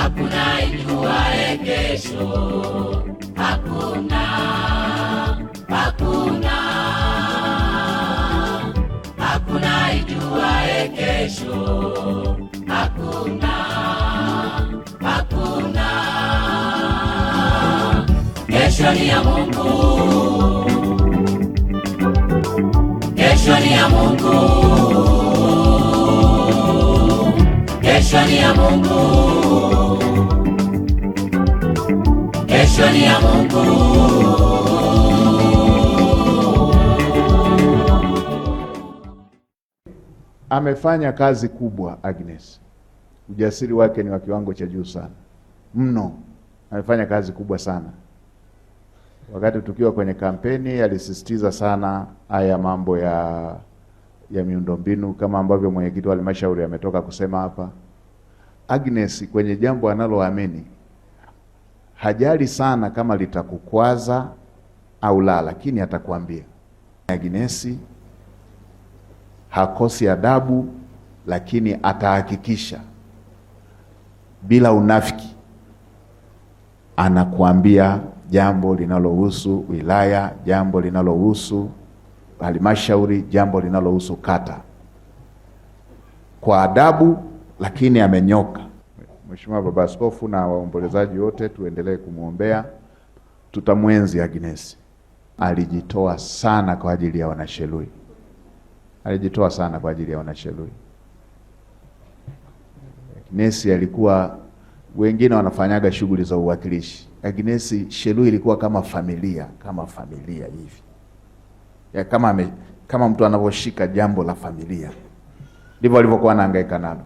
hakuna ijuaye kesho, hakuna, hakuna, hakuna ijuaye kesho, hakuna, hakuna. Kesho ni ya Mungu, kesho ni ya Mungu, kesho ni ya Mungu, kesho ni ya Mungu. Amefanya kazi kubwa Agnes. Ujasiri wake ni wa kiwango cha juu sana mno. Amefanya kazi kubwa sana. Wakati tukiwa kwenye kampeni alisisitiza sana haya mambo ya miundombinu, kama ambavyo mwenyekiti wa halmashauri ametoka kusema hapa. Agnes kwenye jambo analoamini hajali sana kama litakukwaza au la, lakini atakwambia. Agnes hakosi adabu, lakini atahakikisha bila unafiki anakuambia jambo linalohusu wilaya, jambo linalohusu halmashauri, jambo linalohusu kata, kwa adabu, lakini amenyoka. Mheshimiwa Baba Askofu na waombolezaji wote tuendelee kumwombea. Tutamwenzi Agnes. Alijitoa sana kwa ajili ya Wanashelui. Alijitoa sana kwa ajili ya Wanashelui. Agnes alikuwa, wengine wanafanyaga shughuli za uwakilishi. Agnes Shelui ilikuwa kama familia hivi. Ya kama mtu anavyoshika jambo la familia. Ndivyo alivyokuwa anahangaika nalo.